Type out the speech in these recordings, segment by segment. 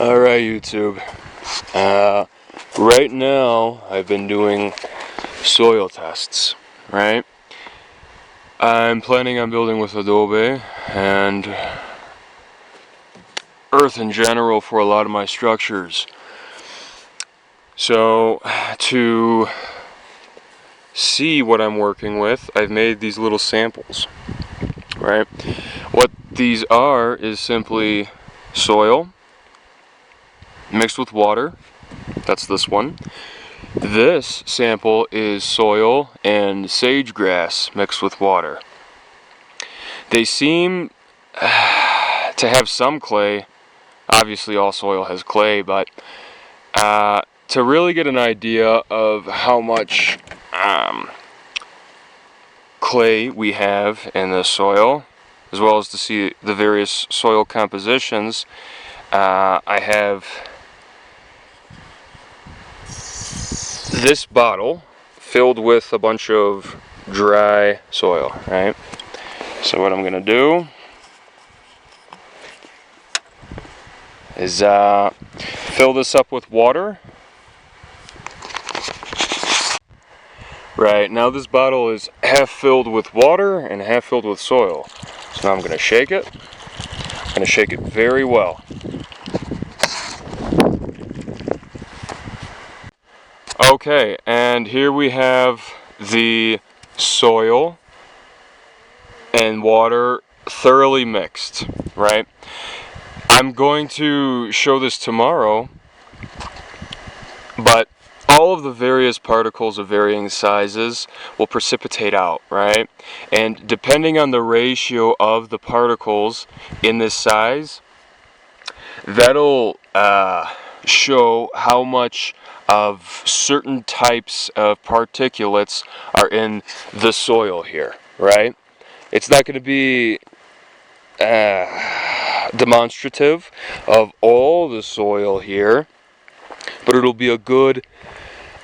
Alright, YouTube. Right now, I've been doing soil tests, right? I'm planning on building with Adobe and earth in general for a lot of my structures. So, to see what I'm working with, I've made these little samples, right? What these are is simply soil mixed with water. That's this one. This sample is soil and sage grass mixed with water. They seem to have some clay. Obviously all soil has clay, but to really get an idea of how much clay we have in the soil, as well as to see the various soil compositions, I have this bottle filled with a bunch of dry soil, right? So what I'm gonna do is fill this up with water. Right, now this bottle is half filled with water and half filled with soil. So now I'm gonna shake it. I'm gonna shake it very well. Okay, and here we have the soil and water thoroughly mixed, right? I'm going to show this tomorrow, but all of the various particles of varying sizes will precipitate out, right? And depending on the ratio of the particles in this size, that'll show how much of certain types of particulates are in the soil here, right? It's not going to be demonstrative of all the soil here, but it'll be a good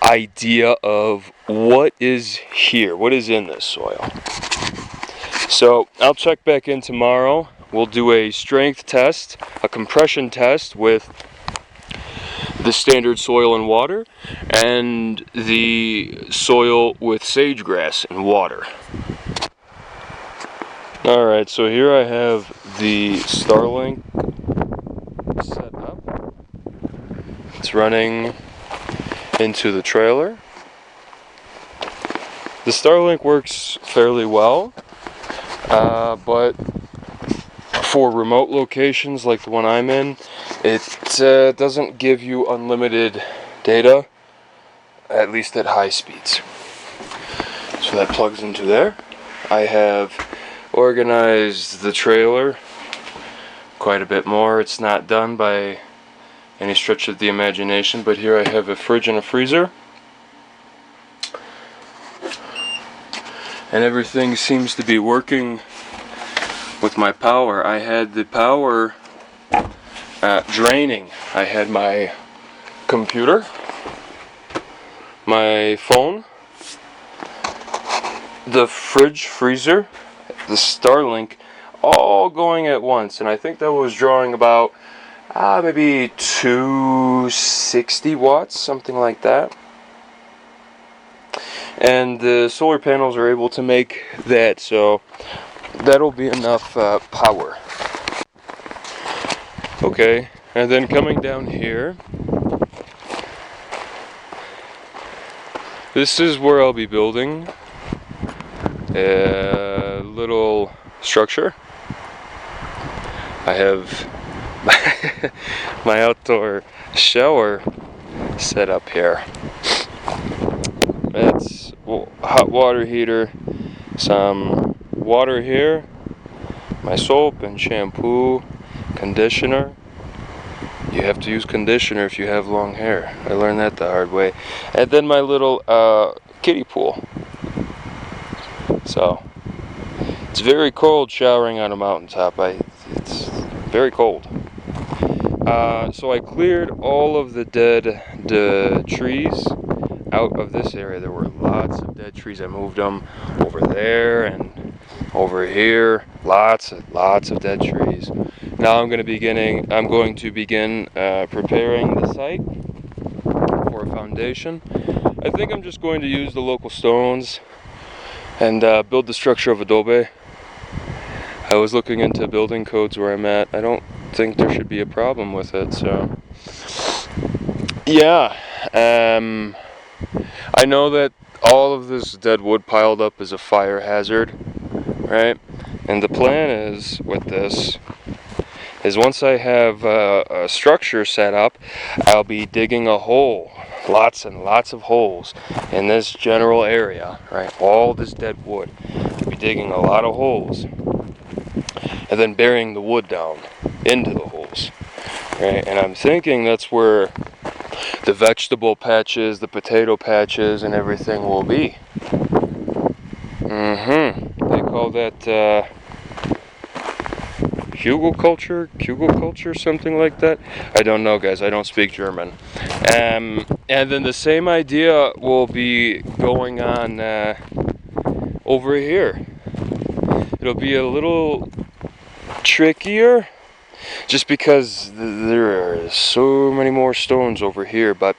idea of what is here, what is in this soil. So I'll check back in tomorrow. We'll do a strength test, a compression test with the standard soil and water, and the soil with sage grass and water. Alright, so here I have the Starlink set up. It's running into the trailer. The Starlink works fairly well, but for remote locations like the one I'm in, it doesn't give you unlimited data, at least at high speeds. So that plugs into there. I have organized the trailer quite a bit more. It's not done by any stretch of the imagination, but here I have a fridge and a freezer, and everything seems to be working with my power. I had the power draining. I had my computer, my phone, the fridge, freezer, the Starlink, all going at once, and I think that was drawing about maybe 260 watts, something like that. And the solar panels are able to make that, so that'll be enough power. Okay, and then coming down here, this is where I'll be building a little structure. I have my outdoor shower set up here. It's hot water heater, some water here, my soap and shampoo, conditioner. You have to use conditioner if you have long hair. I learned that the hard way. And then my little kiddie pool. So it's very cold showering on a mountaintop. It's very cold. So I cleared all of the dead trees out of this area. There were lots of dead trees. I moved them over there and over here. Lots of dead trees. Now I'm going to begin preparing the site for a foundation. I think I'm just going to use the local stones and build the structure of adobe. I was looking into building codes where I'm at. I don't think there should be a problem with it, so yeah. I know that all of this dead wood piled up is a fire hazard, right? And the plan is with this is once I have a structure set up, I'll be digging a hole, lots and lots of holes in this general area, right? All this dead wood. I'll be digging a lot of holes and then burying the wood down into the holes, right? And I'm thinking that's where the vegetable patches, the potato patches, and everything will be. They call that Kugelkultur, something like that. I don't know, guys. I don't speak German. And then the same idea will be going on over here. It'll be a little trickier, just because there are so many more stones over here, but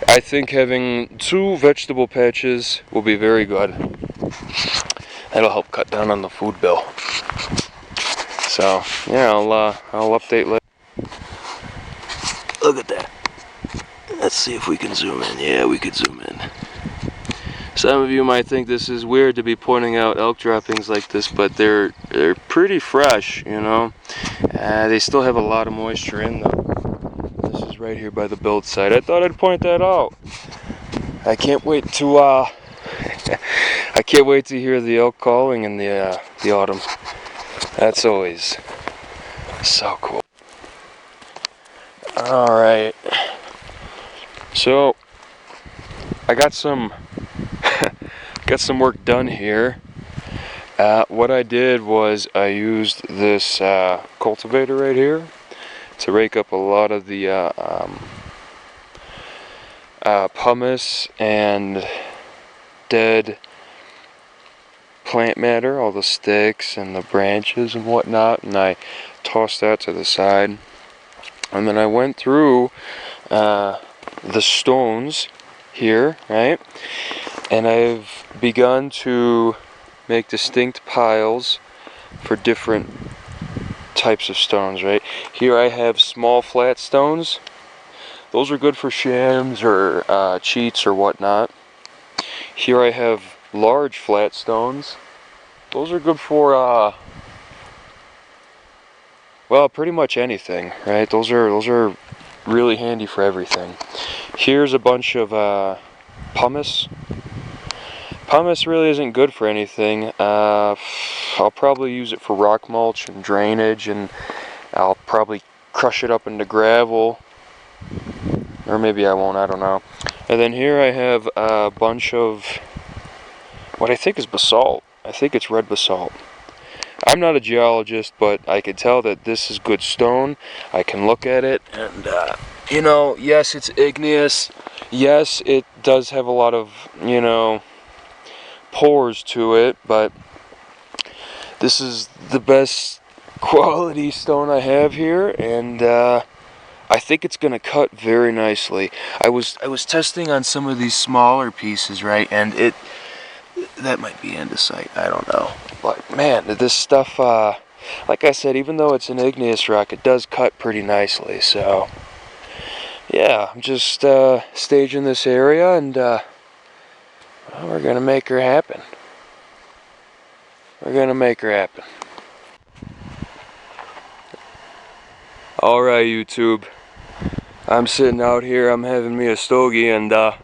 I think having 2 vegetable patches will be very good. That'll help cut down on the food bill. So yeah, I'll update later. Look at that. Let's see if we can zoom in. Yeah, we could zoom in. Some of you might think this is weird to be pointing out elk droppings like this, but they're pretty fresh, you know. They still have a lot of moisture in them. This is right here by the build site. I thought I'd point that out. I can't wait to I can't wait to hear the elk calling in the autumn. That's always so cool. All right. So I got some work done here. What I did was I used this cultivator right here to rake up a lot of the pumice and dead plant matter, all the sticks and the branches and whatnot, and I tossed that to the side. And then I went through the stones here, right? And I've begun to make distinct piles for different types of stones, right? Here I have small flat stones. Those are good for shams or cheats or whatnot. Here I have large flat stones. Those are good for well, pretty much anything, right? Those are really handy for everything. Here's a bunch of pumice. Pumice really isn't good for anything. I'll probably use it for rock mulch and drainage, and I'll probably crush it up into gravel. Or maybe I won't, I don't know. And then here I have a bunch of what I think is basalt. I think it's red basalt. I'm not a geologist, but I can tell that this is good stone. I can look at it and, you know, yes, it's igneous. Yes, it does have a lot of, you know, pores to it, but this is the best quality stone I have here, and I think it's gonna cut very nicely. I was testing on some of these smaller pieces, right, and that might be andesite, I don't know, but man, this stuff, like I said, even though it's an igneous rock, it does cut pretty nicely. So yeah, I'm just staging this area, and well, we're gonna make her happen. We're gonna make her happen. Alright, YouTube. I'm sitting out here, I'm having me a stogie, and I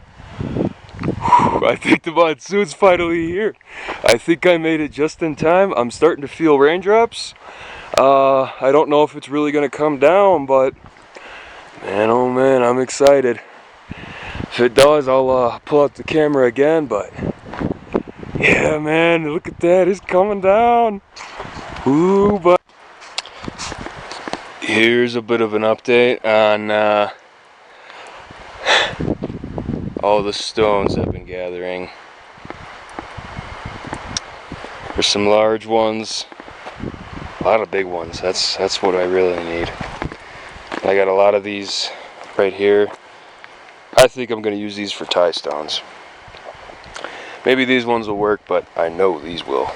think the monsoon's finally here. I think I made it just in time. I'm starting to feel raindrops. I don't know if it's really gonna come down, but man, oh man, I'm excited. If it does, I'll pull out the camera again, but yeah, man, look at that, it's coming down. Ooh, but here's a bit of an update on all the stones I've been gathering. There's some large ones, A lot of big ones. That's what I really need. I got a lot of these right here. I think I'm going to use these for tie stones. Maybe these ones will work, but I know these will.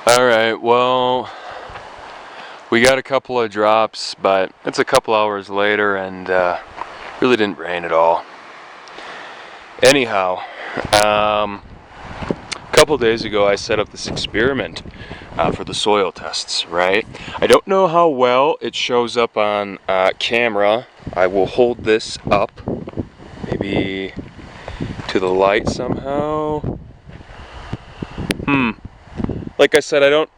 Alright, well, we got a couple of drops, but it's a couple hours later and really didn't rain at all. Anyhow, a couple days ago I set up this experiment for the soil tests, right? I don't know how well it shows up on camera. I will hold this up, maybe to the light somehow. Like I said, I don't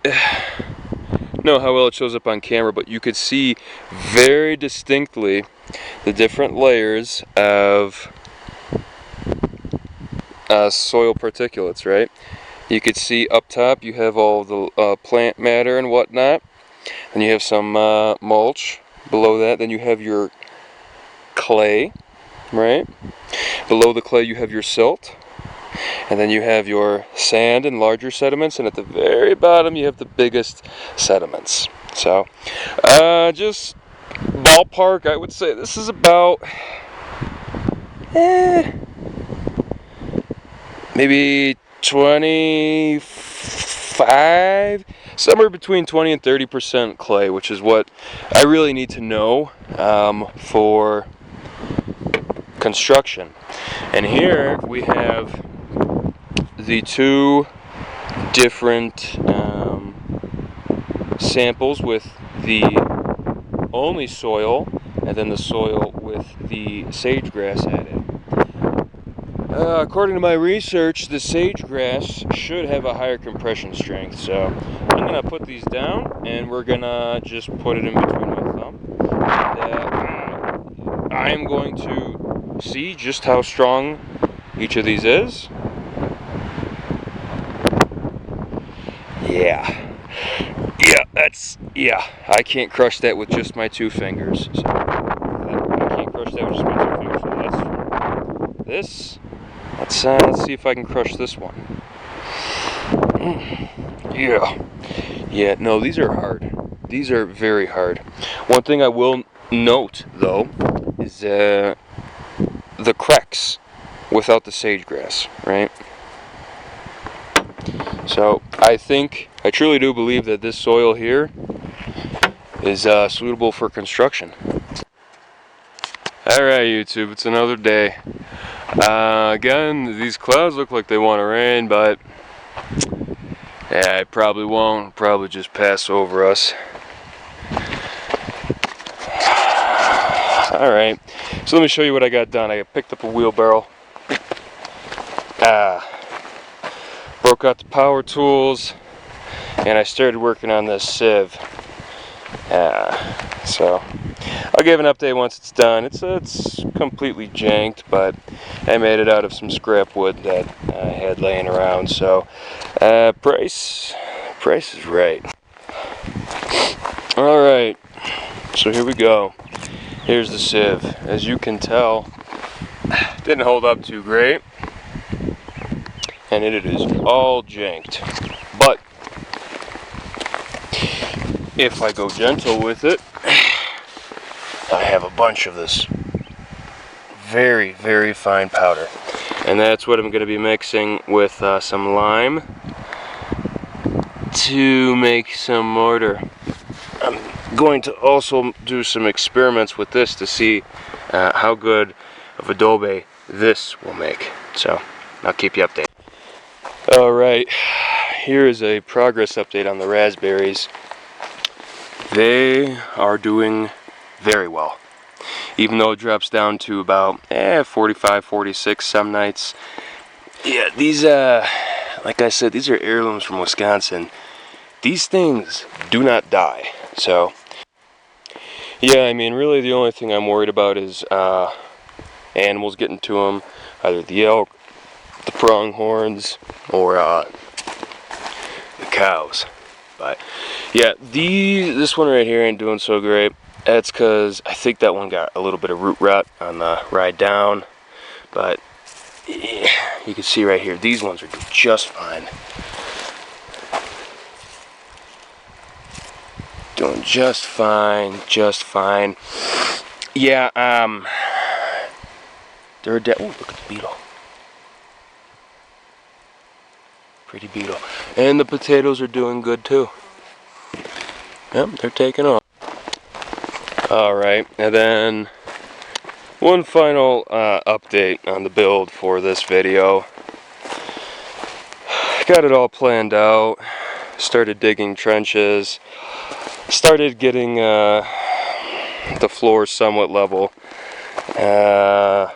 know how well it shows up on camera, but you could see very distinctly the different layers of soil particulates, right? You could see up top you have all the plant matter and whatnot, and you have some mulch below that. Then you have your clay, right? Below the clay you have your silt, and then you have your sand and larger sediments, and at the very bottom you have the biggest sediments. So just ballpark, I would say this is about maybe 25, somewhere between 20 and 30% clay, which is what I really need to know for construction. And here we have the two different samples with the only soil and then the soil with the sage-grass added. According to my research, the sage-grass should have a higher compression strength, so I'm going to put these down and we're going to just put it in between my thumb. And, I am going to see just how strong each of these is. I can't crush that with just my two fingers. So I can't crush that with just my two fingers. So that's this. Let's see if I can crush this one. Yeah, no, these are hard. These are very hard. One thing I will note, though, is the cracks without the sage-grass, right? So I truly do believe that this soil here is suitable for construction. Alright, YouTube, it's another day. Again, these clouds look like they want to rain, but yeah, it probably won't. It'll probably just pass over us. Alright, so let me show you what I got done. I picked up a wheelbarrow. Broke out the power tools, and I started working on this sieve. So I'll give an update once it's done. It's completely janked, but I made it out of some scrap wood that I had laying around. So price is right. All right, so here we go. Here's the sieve. As you can tell, didn't hold up too great, and it is all janked. But if I go gentle with it, I have a bunch of this very, very fine powder. And that's what I'm going to be mixing with some lime to make some mortar. I'm going to also do some experiments with this to see how good of adobe this will make. So I'll keep you updated. Alright, here is a progress update on the raspberries. They are doing very well. Even though it drops down to about 45, 46 some nights. Yeah, these, like I said, these are heirlooms from Wisconsin. These things do not die. So, yeah, I mean, really the only thing I'm worried about is animals getting to them. Either the elk, the pronghorns, or the cows. But yeah, this one right here ain't doing so great. That's because I think that one got a little bit of root rot on the ride down. But yeah, you can see right here, these ones are doing just fine. Doing just fine, just fine. Yeah, they're dead. Oh, look at the beetle. Pretty beetle. And the potatoes are doing good too. Yep, they're taking off. Alright, and then one final update on the build for this video. Got it all planned out. Started digging trenches. Started getting the floor somewhat level. Yeah,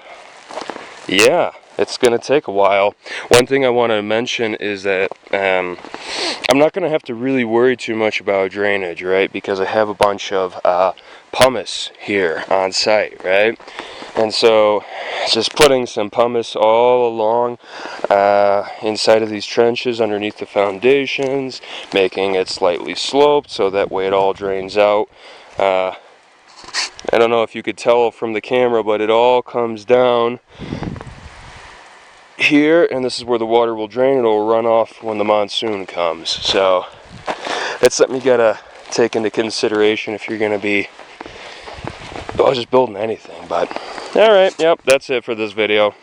it's gonna take a while. One thing I want to mention is that I'm not gonna have to really worry too much about drainage, right? Because I have a bunch of pumice here on site, right? And so just putting some pumice all along inside of these trenches underneath the foundations, making it slightly sloped so that way it all drains out. I don't know if you could tell from the camera, but it all comes down here, and this is where the water will drain. It'll run off when the monsoon comes. So that's something you gotta take into consideration if you're gonna be just building anything. But alright, yep, that's it for this video.